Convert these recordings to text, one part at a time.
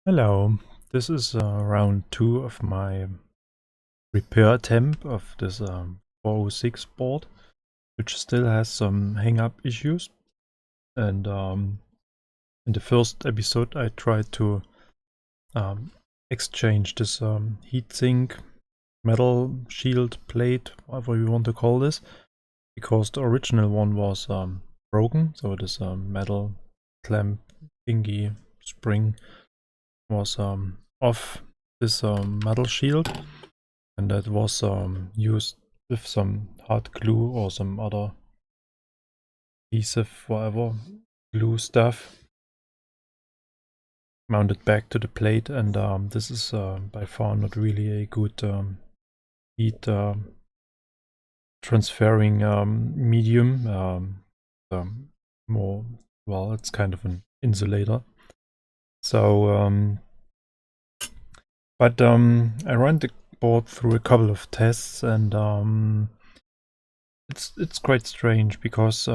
Hello, this is round 2 of my repair attempt of this 406 board, which still has some hang-up issues. And in the first episode I tried to exchange this heatsink metal shield plate, whatever you want to call this, because the original one was broken. So this metal clamp thingy spring was off this metal shield, and that was used with some hot glue or some other adhesive whatever glue stuff mounted back to the plate. And this is by far not really a good heat transferring medium. More, well, it's kind of an insulator. So but I ran the board through a couple of tests, and it's quite strange because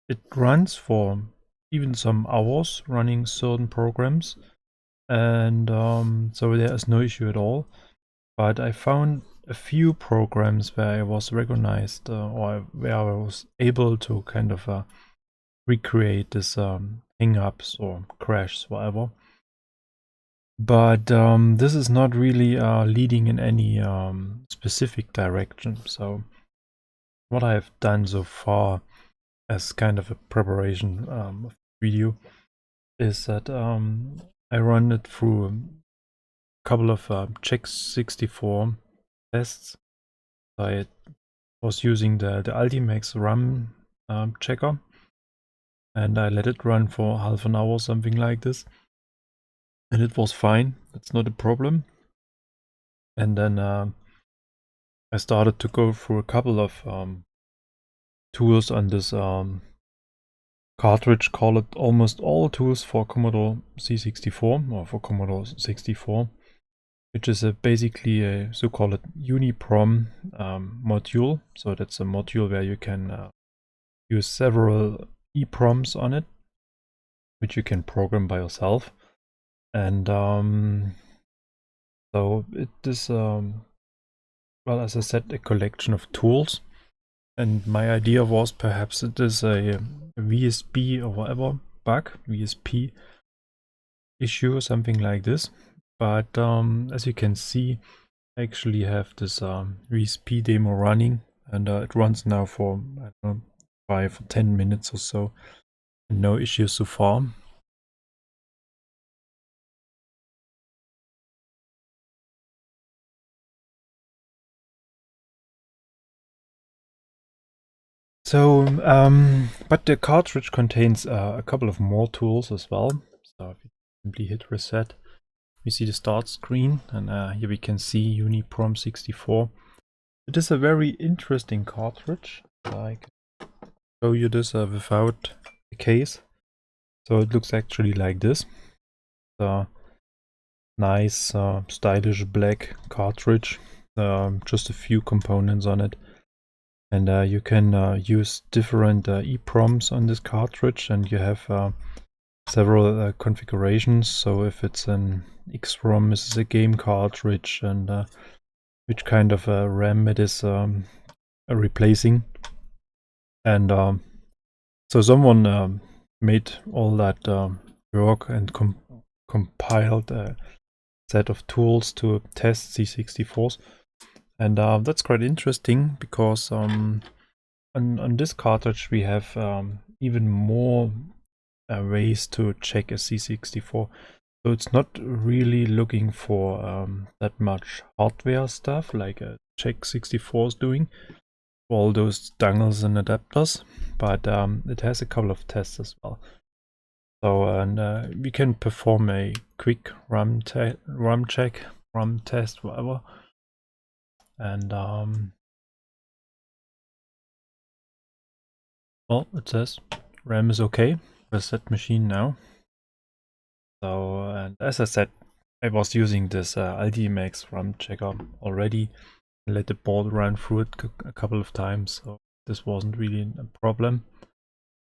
it runs for even some hours running certain programs, and so there is no issue at all. But I found a few programs where I was recognized or where I was able to kind of recreate this hang-ups or crashes, whatever. But this is not really leading in any specific direction. So what I have done so far as kind of a preparation of the video is that I run it through a couple of C64 tests. I was using the Ultimax RAM checker, and I let it run for half an hour, something like this. And it was fine, that's not a problem. And then I started to go through a couple of tools on this cartridge, call it almost all tools for Commodore C64 or for Commodore 64, which is basically a so-called UniProm module. So that's a module where you can use several EPROMs on it, which you can program by yourself. And so it is, well, as I said, a collection of tools. And my idea was perhaps it is a VSB or whatever bug, VSP issue, something like this. But as you can see, I actually have this VSP demo running, and it runs now for, I don't know, 5 or 10 minutes or so. No issues so far. So, but the cartridge contains a couple of more tools as well. So if you simply hit reset, we see the start screen, and here we can see UniProm 64. It is a very interesting cartridge. I can show you this without the case. So it looks actually like this. Nice, stylish black cartridge. Just a few components on it. And you can use different EPROMs on this cartridge, and you have several configurations. So if it's an XROM, this is a game cartridge, and which kind of RAM it is replacing. And so someone made all that work and compiled a set of tools to test C64s. And that's quite interesting because on this cartridge we have even more ways to check a C64. So it's not really looking for that much hardware stuff like a Check64 is doing, all those dongles and adapters, but it has a couple of tests as well. So and we can perform a quick RAM check, RAM test, whatever. And well, it says RAM is okay. Reset machine now. So, and as I said, I was using this Ultimax RAM checker already. I let the board run through it a couple of times, so this wasn't really a problem.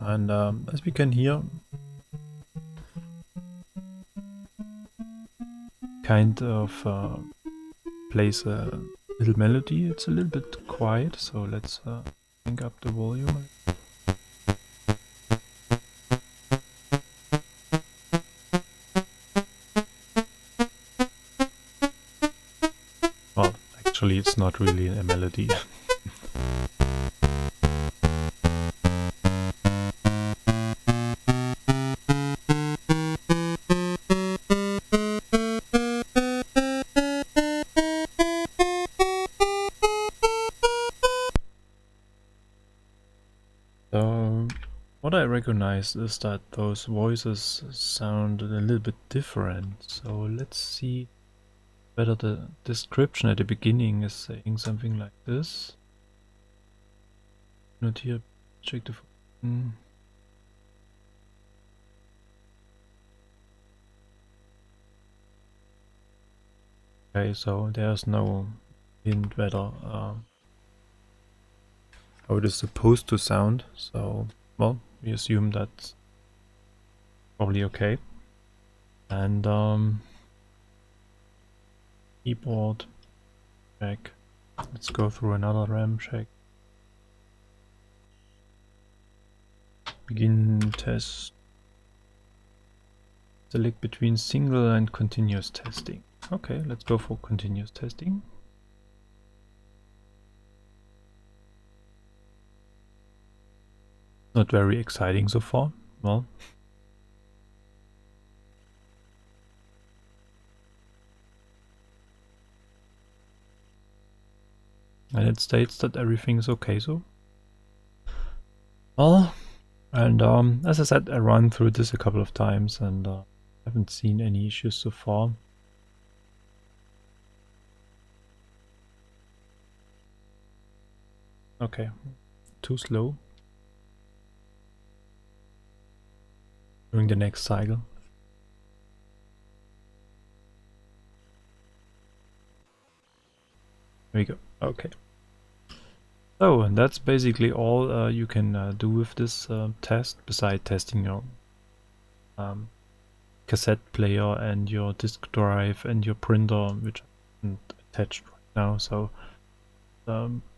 And as we can hear, kind of plays a little melody. It's a little bit quiet, so let's crank up the volume. Well, actually it's not really a melody. So what I recognize is that those voices sound a little bit different. So let's see whether the description at the beginning is saying something like this. Not here, check the phone. Okay, so there's no hint whether how it is supposed to sound, so well, we assume that's probably okay. And keyboard check. Let's go through another RAM check. Begin test. Select between single and continuous testing. Okay, let's go for continuous testing. Not very exciting so far. Well, and it states that everything is okay, so well, and as I said, I run through this a couple of times and haven't seen any issues so far. Okay, too slow. During the next cycle. There we go. Okay. So, and that's basically all you can do with this test, besides testing your cassette player and your disk drive and your printer, which isn't attached right now. So,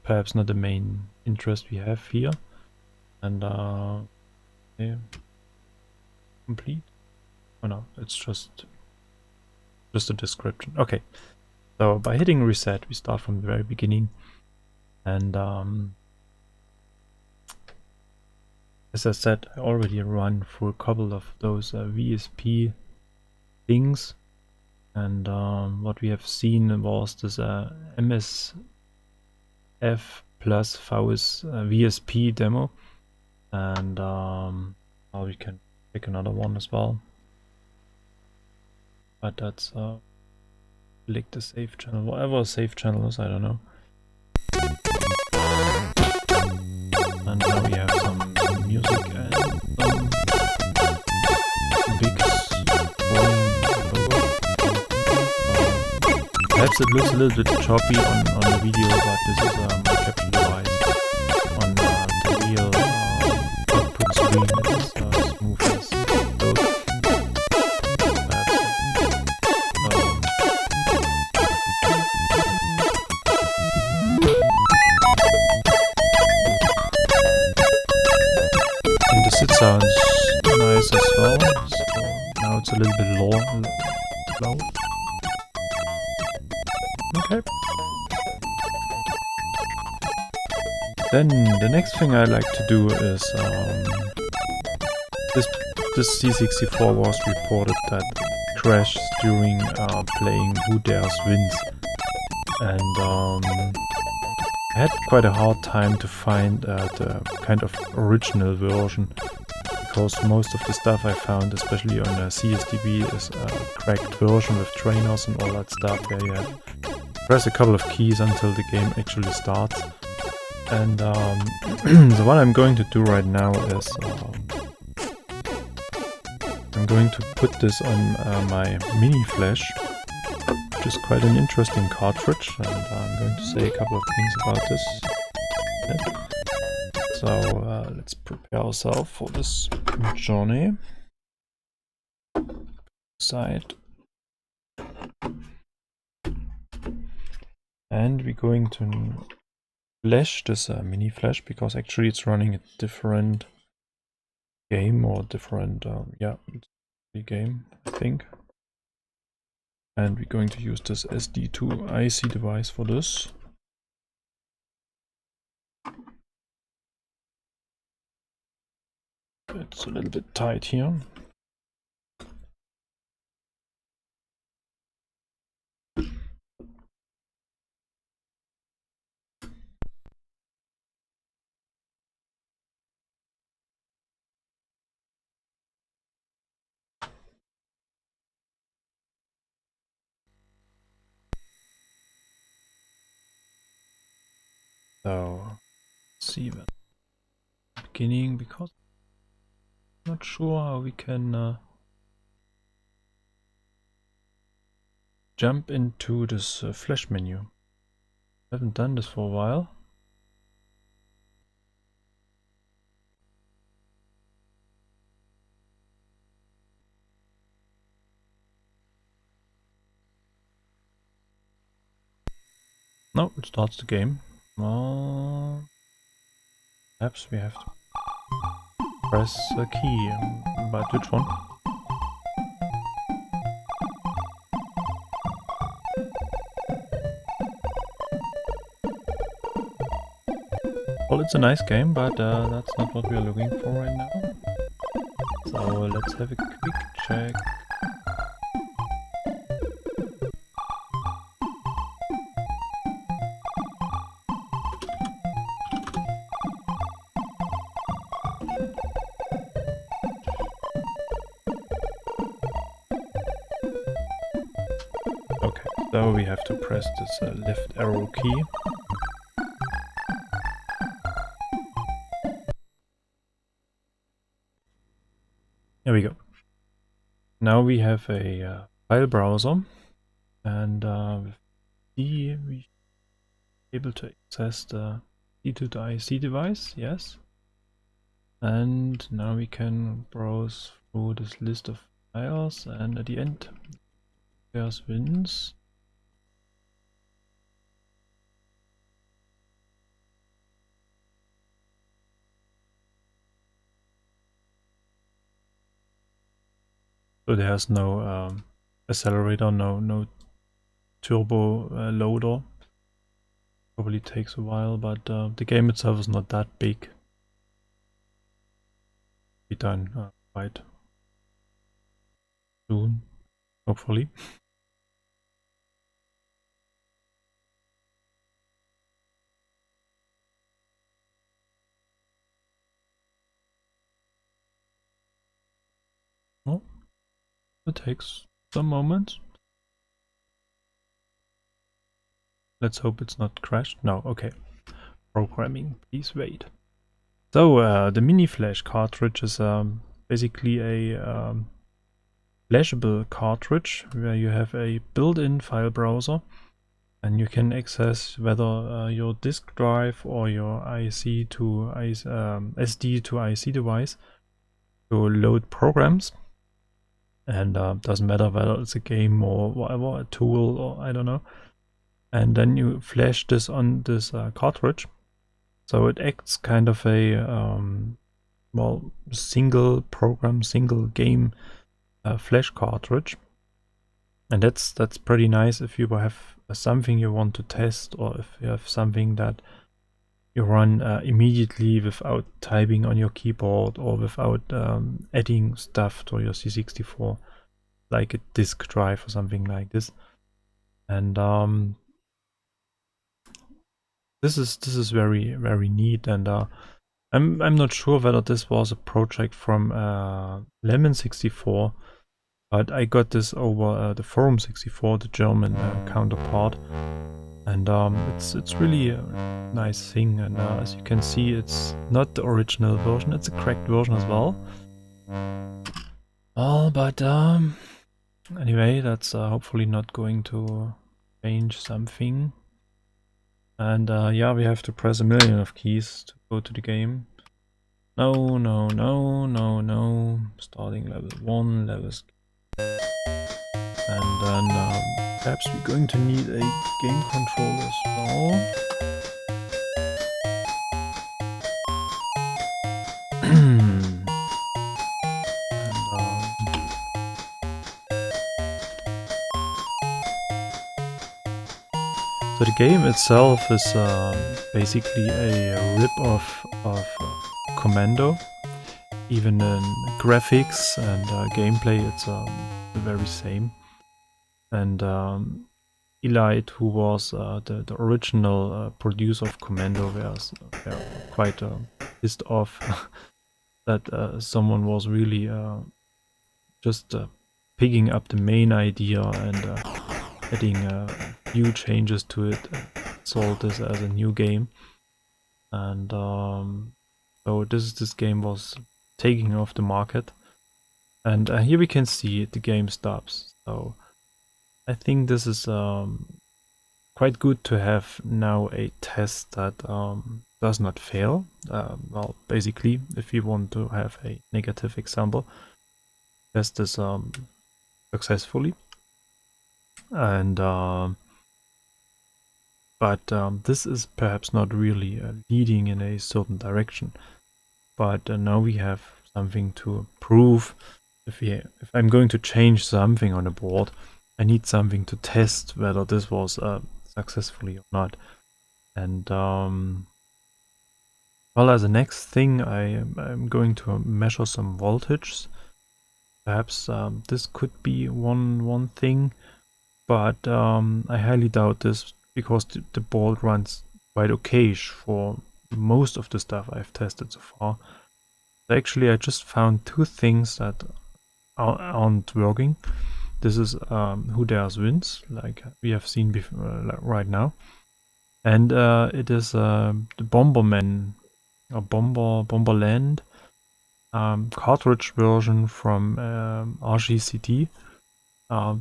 perhaps not the main interest we have here. And yeah. Complete? Oh no, it's just a description. Okay, so by hitting reset we start from the very beginning, and as I said, I already run through a couple of those VSP things, and what we have seen was this MSF plus VSP demo, and now we can pick another one as well, but that's select the save channel, whatever save channel is, I don't know. And now we have some music and some big scrolling logo. Perhaps it looks a little bit choppy on the video, but this is my capture device on the real output screen. It's smooth as those. And the sit sounds nice as well. So now it's a little bit low. Okay. Then the next thing I like to do is this C64 was reported that crashed during playing Who Dares Wins, and I had quite a hard time to find the kind of original version, because most of the stuff I found, especially on CSDB, is a cracked version with trainers and all that stuff, where you have to press a couple of keys until the game actually starts. And so what I'm going to do right now is I'm going to put this on my mini flash, which is quite an interesting cartridge, and I'm going to say a couple of things about this. So let's prepare ourselves for this journey. Side. And we're going to flash this mini flash, because actually it's running a different game, or different, yeah, game, I think. And we're going to use this SD2 IC device for this. It's a little bit tight here. So let's see that beginning, because I'm not sure how we can jump into this flash menu. I haven't done this for a while. No, it starts the game. Well, perhaps we have to press a key, but which one? Well, it's a nice game, but that's not what we are looking for right now. So let's have a quick check. Okay, so we have to press this left arrow key. There we go. Now we have a file browser, and with D we should be able to access the D2 to IC device, yes. And now we can browse through this list of files, and at the end there's wins. So there's no accelerator, no turbo loader. Probably takes a while, but the game itself is not that big. Be done quite soon, hopefully. Oh, it takes some moments. Let's hope it's not crashed. No, okay. Programming, please wait. So the mini flash cartridge is basically a flashable cartridge where you have a built-in file browser, and you can access whether your disk drive or your SD to IC device to load programs. And doesn't matter whether it's a game or whatever, a tool or I don't know. And then you flash this on this cartridge. So it acts kind of a well, single program, single game flash cartridge. And that's pretty nice if you have something you want to test, or if you have something that you run immediately without typing on your keyboard, or without adding stuff to your C64, like a disk drive or something like this. And this is very, very neat. And I'm not sure whether this was a project from Lemon64, but I got this over the Forum 64, the German counterpart. And it's really a nice thing. And as you can see, it's not the original version, it's a cracked version as well. But anyway, that's hopefully not going to change something. And yeah, we have to press a million of keys to go to the game. No, no, no, no, no. Starting level 1, levels. And then perhaps we're going to need a game controller as well. So the game itself is basically a rip-off of Commando. Even in graphics and gameplay, it's the very same. And Elite, who was the original producer of Commando, was quite pissed off that someone was really just picking up the main idea and adding a few changes to it, sold this as a new game. And so this game was taking off the market. And here we can see the game stops. So I think this is quite good to have now a test that does not fail. Well, basically, if you want to have a negative example, test this successfully. And but this is perhaps not really leading in a certain direction. But now we have something to prove. If I'm going to change something on the board, I need something to test whether this was successfully or not. And well, as a next thing, I'm going to measure some voltage. Perhaps this could be one thing, but I highly doubt this because the board runs quite okayish for most of the stuff I've tested so far. Actually, I just found two things that aren't working. This is Who Dares Wins, like we have seen before, like right now. And it is the Bomberman or Bomberland cartridge version from RGCD,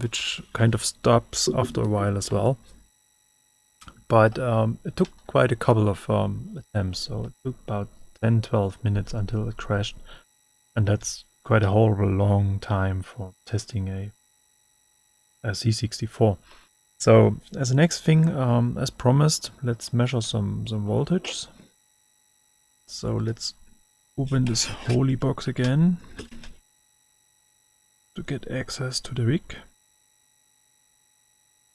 which kind of stops after a while as well. But it took quite a couple of attempts, so it took about 10-12 minutes until it crashed, and that's quite a horrible long time for testing a C64. So as the next thing, as promised, let's measure some voltage. So let's open this holy box again to get access to the rig.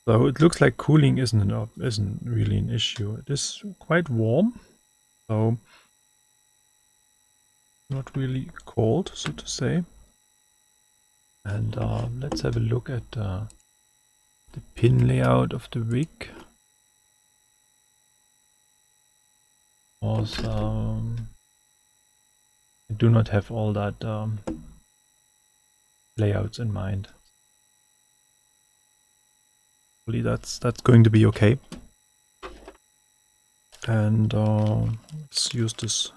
So it looks like cooling isn't really an issue. It is quite warm, so not really cold, so to say. And let's have a look at the pin layout of the rig. Also, I do not have all that layouts in mind. Hopefully that's going to be okay. And let's use this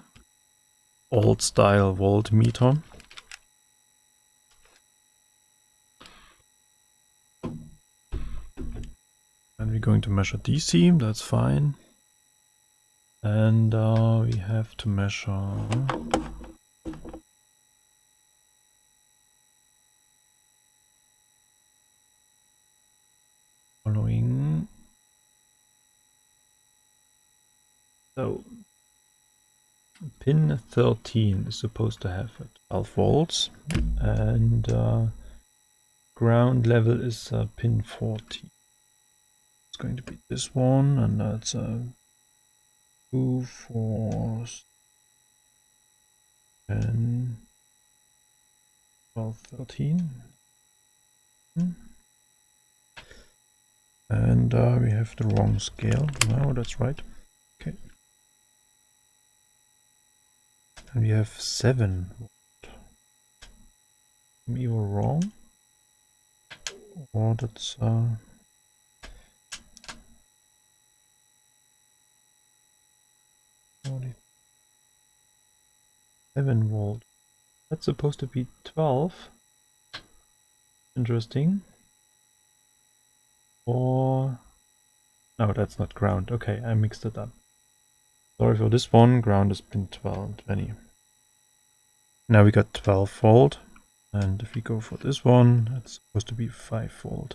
old style voltmeter. And we're going to measure DC, that's fine. And we have to measure following. So pin 13 is supposed to have 12 volts, and ground level is pin 40. It's going to be this one, and that's 2, 4, 10, 12, 13. And we have the wrong scale. No, that's right. Okay. And we have 7 volt. I'm either wrong, or that's 7 volt. That's supposed to be 12. Interesting. Or no, that's not ground. Okay, I mixed it up. Sorry for this one. Ground is pin 12 and 20. Now we got 12 volt. And if we go for this one, it's supposed to be 5 volt.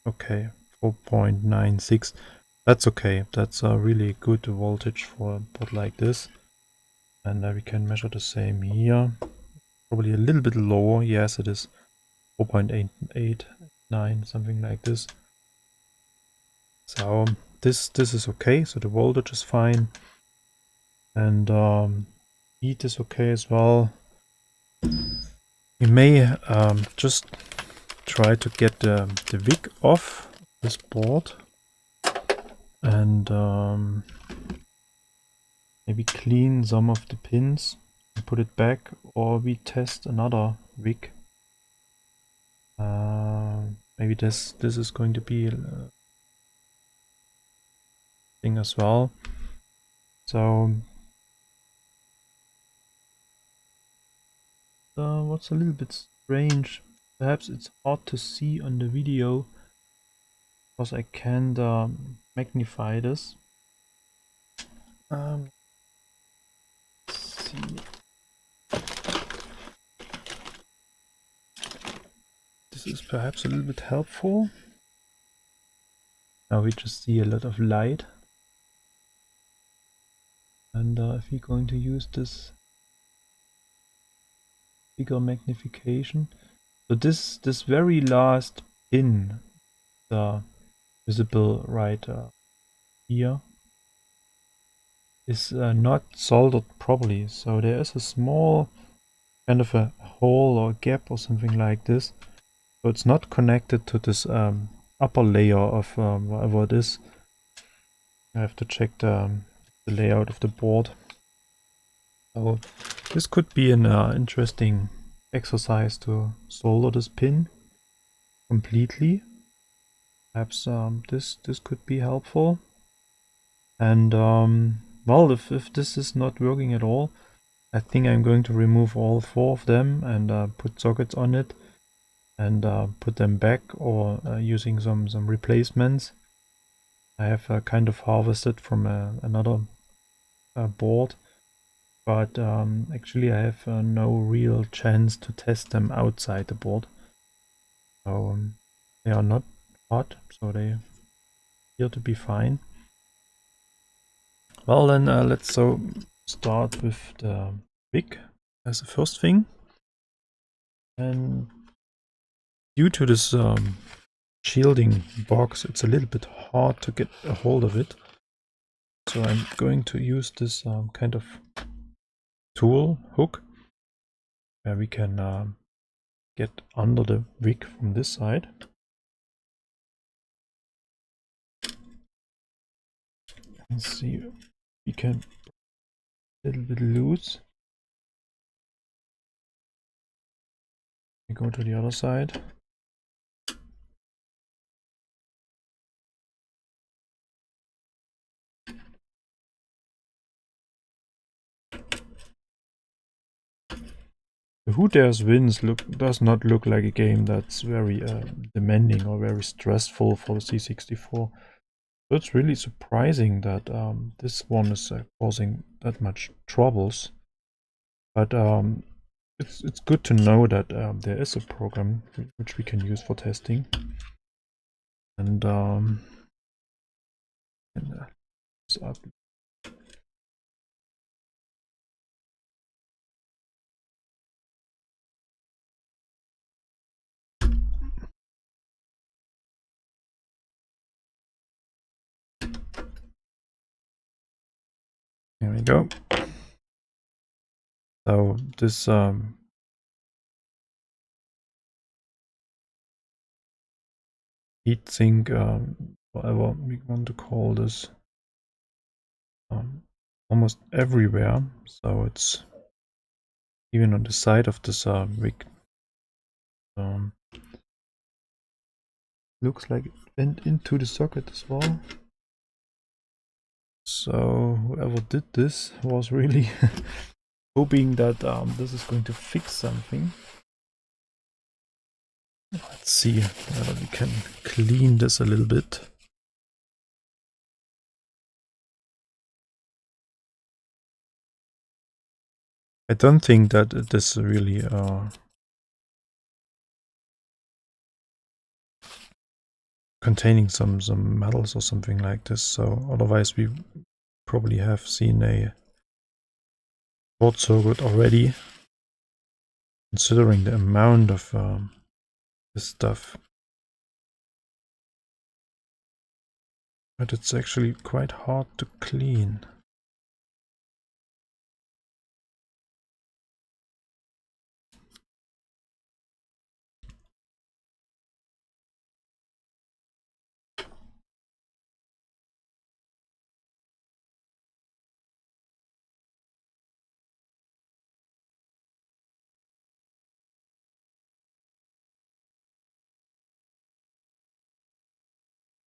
Okay, 4.96. That's okay. That's a really good voltage for a board like this. And we can measure the same here. Probably a little bit lower. Yes, it is 4.889, something like this. So this is okay. So the voltage is fine. And heat is okay as well. You may just try to get the wick off this board and maybe clean some of the pins and put it back, or we test another wick. Maybe this is going to be a thing as well. So what's a little bit strange, perhaps it's hard to see on the video because I can't magnify this. Let's see. This is perhaps a little bit helpful. Now we just see a lot of light. And if we're going to use this bigger magnification, so this very last pin, visible right here, is not soldered properly. So there is a small kind of a hole or gap or something like this. So it's not connected to this upper layer of whatever it is. I have to check the layout of the board. So this could be an interesting exercise to solder this pin completely. Perhaps this could be helpful. And well, if this is not working at all, I think I'm going to remove all 4 of them and put sockets on it and put them back, or using some replacements. I have kind of harvested from another board, but actually I have no real chance to test them outside the board. So they are not hot, so they appear to be fine. Well then, let's start with the wick as the first thing. And due to this shielding box, it's a little bit hard to get a hold of it. So I'm going to use this kind of tool hook where we can get under the wick from this side. And see, we can a little bit loose. We go to the other side. Who Dares Wins does not look like a game that's very demanding or very stressful for the C64. So it's really surprising that this one is causing that much troubles. But it's good to know that there is a program which we can use for testing. And this up. Here we go. So this heatsink, whatever we want to call this, almost everywhere. So it's even on the side of this wick. Looks like it went into the socket as well. So whoever did this was really hoping that this is going to fix something. Let's see whether we can clean this a little bit. I don't think that it is really containing some metals or something like this, so otherwise we probably have seen a short circuit already, considering the amount of this stuff. But it's actually quite hard to clean.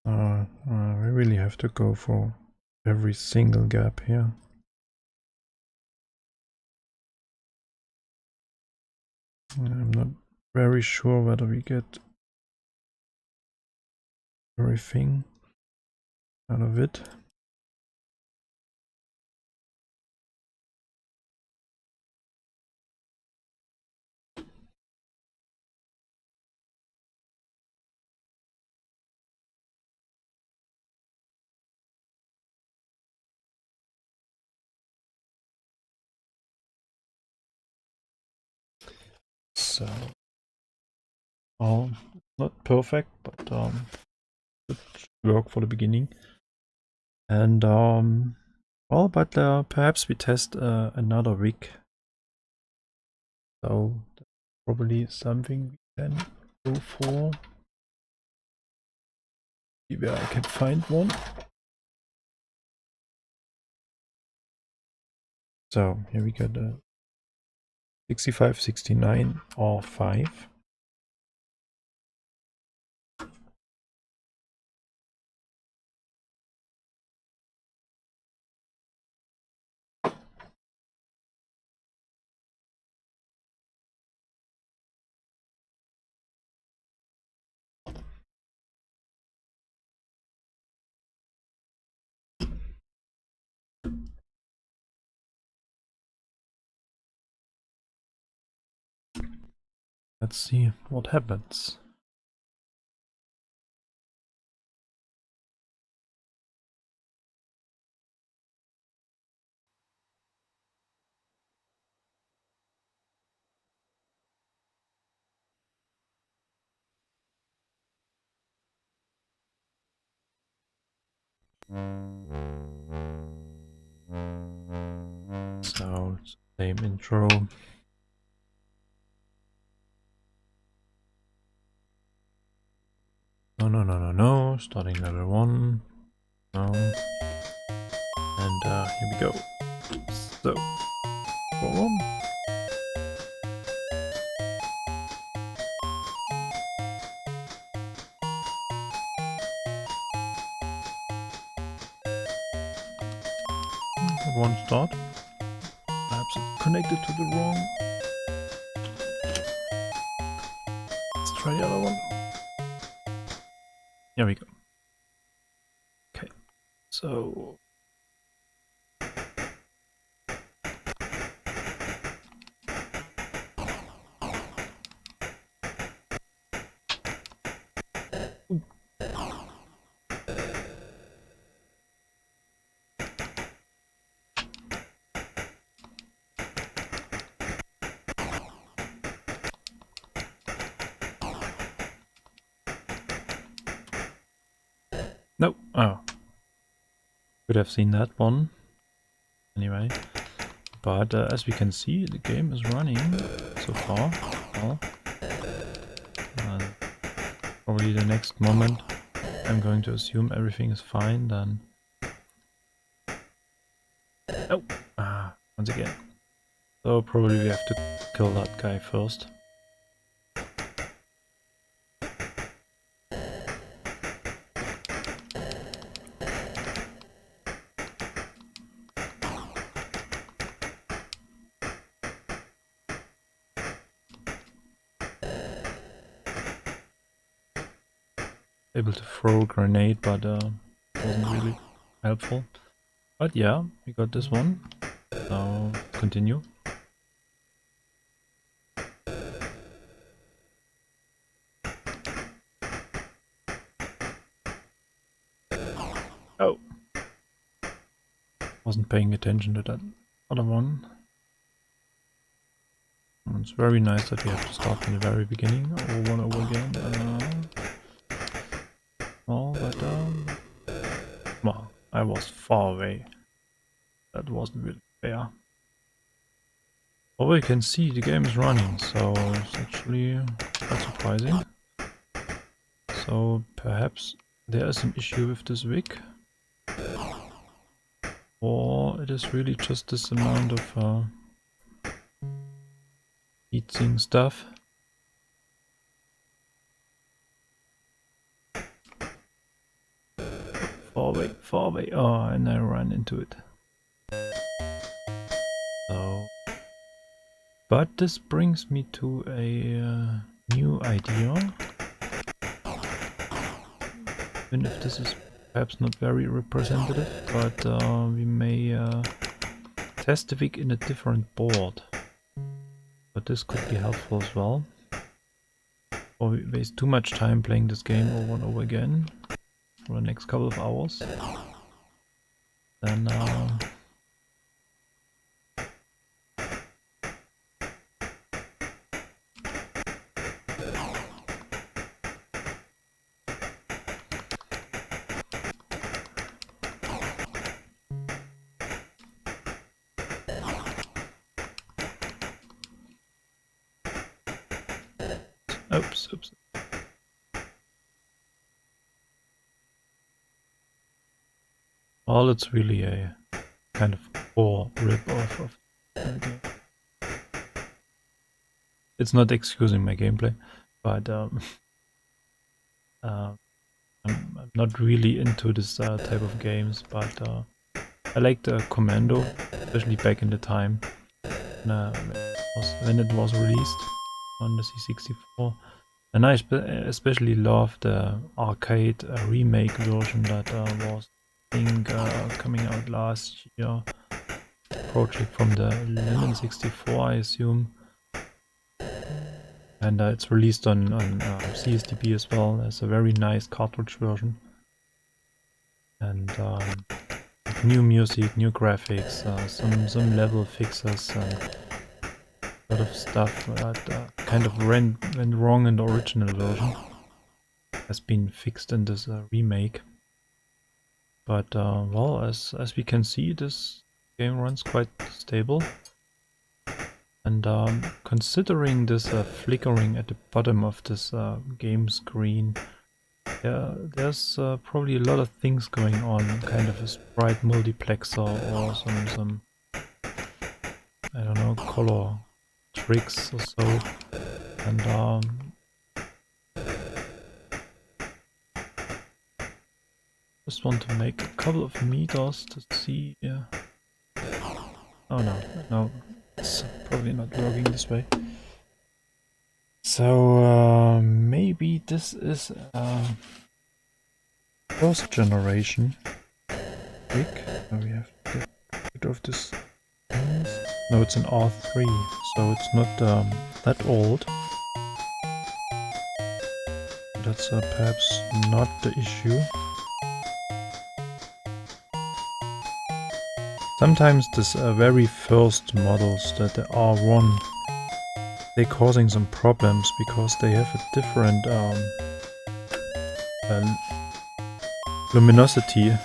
We really have to go for every single gap here. I'm not very sure whether we get everything out of it. So, not perfect, but it should work for the beginning. And well, but perhaps we test another rig. So probably something we can go for. See where I can find one. So here we got a 6569 R5. Let's see what happens. So same intro. No. Starting level 1. No. And here we go. So, for 1. One start. Perhaps it's connected to the wrong. Let's try the other one. Here we go. Okay, so no. Oh, could have seen that one. Anyway, but as we can see, the game is running so far. Well, probably the next moment, I'm going to assume everything is fine. Then, oh, once again. So probably we have to kill that guy first. Able to throw a grenade, but wasn't really helpful. But yeah, we got this one. Now continue. Oh, wasn't paying attention to that other one. It's very nice that we have to start from the very beginning over and over again. Well, I was far away. That wasn't really fair. Well, you can see the game is running, so it's actually quite surprising. So perhaps there is an issue with this wig, or it is really just this amount of heatsink stuff. Far away. Oh, and I ran into it. So, but this brings me to a new idea. Even if this is perhaps not very representative, but we may test the wig in a different board. But this could be helpful as well. Or we waste too much time playing this game over and over again for the next couple of hours. Then oops. Well, it's really a kind of poor rip-off of the game. It's not excusing my gameplay, but I'm not really into this type of games, but I liked Commando, especially back in the time when it was released on the C64. And I especially loved the arcade remake version that was, I think, coming out last year. Project from the Lemon 64, I assume. And it's released on CSDB as well. There's a very nice cartridge version. And new music, new graphics, some level fixes, and a lot of stuff that kind of went wrong in the original version has been fixed in this remake. But well, as we can see, this game runs quite stable. And considering this flickering at the bottom of this game screen, there's probably a lot of things going on, kind of a sprite multiplexer or some I don't know, color tricks or so. And just want to make a couple of meters to see. Oh no, it's probably not working this way. So maybe this is first generation wig. We have to get rid of this. No, it's an R3, so it's not that old. That's perhaps not the issue. Sometimes this very first models, that the R1, they're causing some problems because they have a different luminosity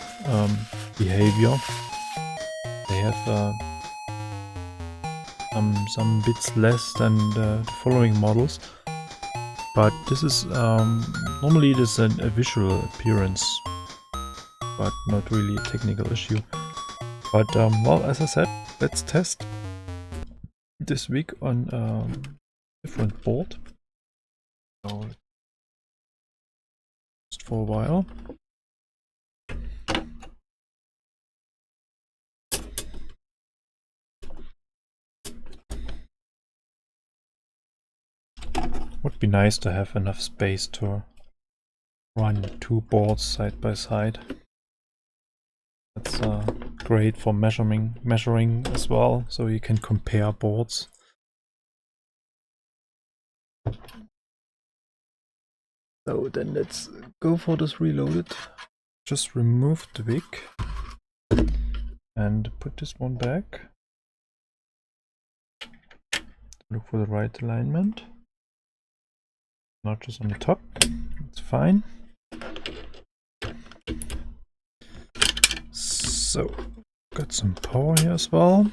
behavior. They have some bits less than the following models, but this is normally it is a visual appearance, but not really a technical issue. But well, as I said, let's test this week on a different board. So just for a while. Would be nice to have enough space to run two boards side by side. That's great for measuring as well, so you can compare boards. So then let's go for this reloaded. just remove the wick and put this one back. Look for the right alignment. Notches on the top. It's fine. So, got some power here as well.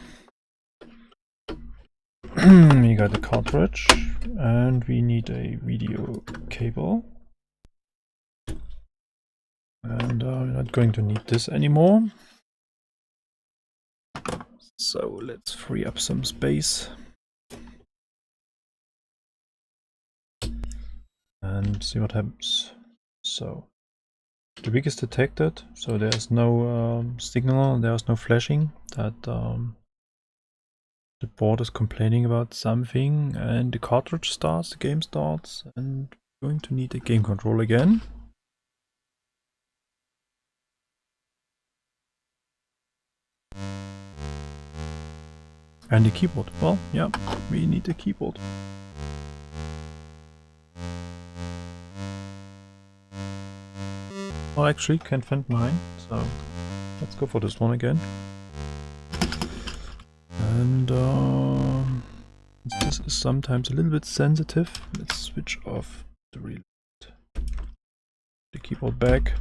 We got the cartridge and we need a video cable. And we're not going to need this anymore. So let's free up some space. And see what happens. So the wick is detected, so there's no signal, there's no flashing that the board is complaining about something, and the cartridge starts, the game starts, and we're going to need a game control again. And the keyboard. Well, yeah, we need a keyboard. Well, actually, can't find mine, so let's go for this one again. And this is sometimes a little bit sensitive. Let's switch off the keyboard back.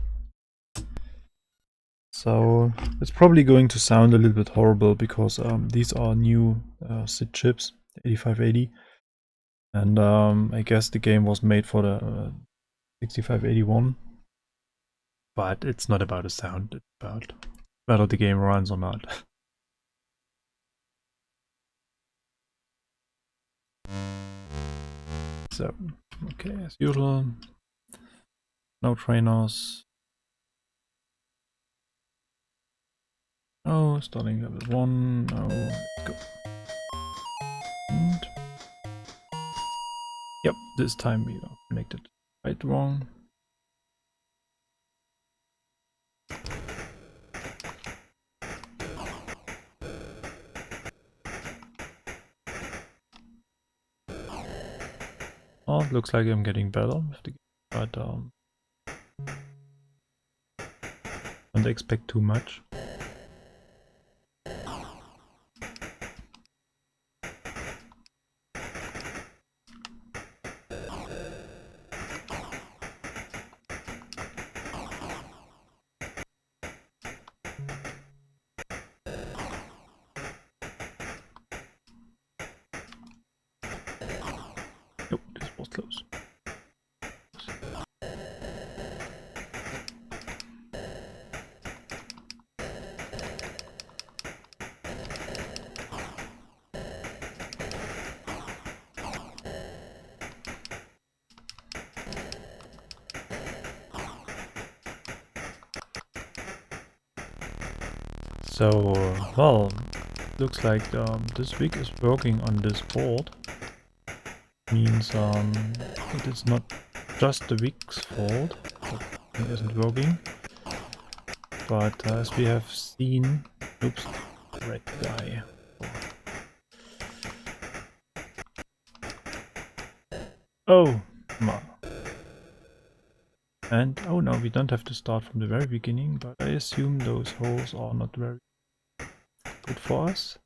So it's probably going to sound a little bit horrible because these are new SID chips, 8580, and I guess the game was made for the 6581. But it's not about the sound, it's about whether the game runs or not. So, okay, as usual, no trainers. Oh, starting level 1, no, let's go. And yep, this time we are connected right wrong. Oh, it looks like I'm getting better with the game, but don't expect too much. Nope, this was close. So, well, looks like this week is working on this board. Means it is not just the week's fault that it isn't working. But as we have seen, oops, red guy. Oh, ma. And oh no, we don't have to start from the very beginning, but I assume those holes are not very good for us.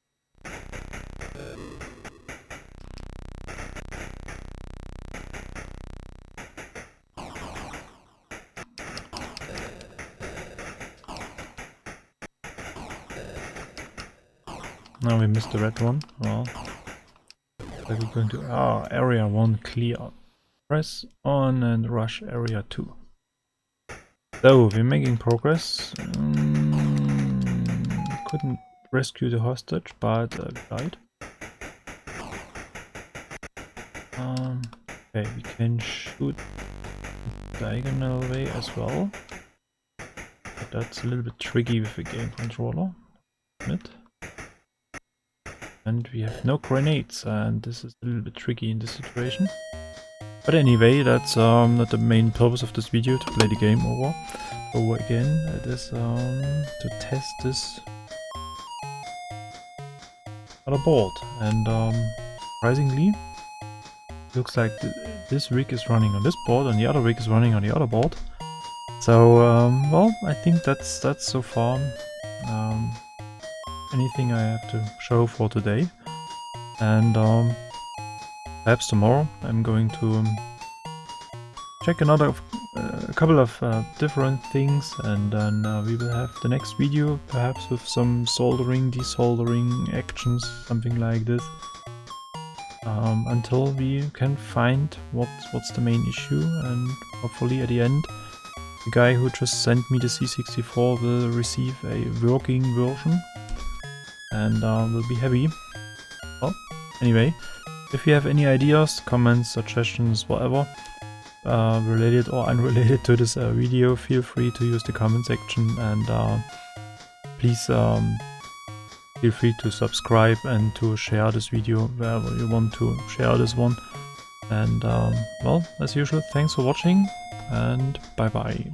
Now we missed the red one. Well, are we going to area 1 clear? Press on and rush area 2. So we're making progress. Couldn't rescue the hostage, but died. Okay, we can shoot diagonal way as well, but that's a little bit tricky with a game controller. And we have no grenades, and this is a little bit tricky in this situation. But anyway, that's not the main purpose of this video, to play the game over again. It is to test this other board, and surprisingly, looks like this rig is running on this board and the other rig is running on the other board. So well, I think that's so far anything I have to show for today, and perhaps tomorrow I'm going to check a couple of different things, and then we will have the next video, perhaps with some soldering, desoldering actions, something like this, until we can find what's the main issue, and hopefully at the end the guy who just sent me the C64 will receive a working version and will be happy. Well, anyway, if you have any ideas, comments, suggestions, whatever, related or unrelated to this video, feel free to use the comment section, and please feel free to subscribe and to share this video wherever you want to share this one. And well, as usual, thanks for watching, and bye bye.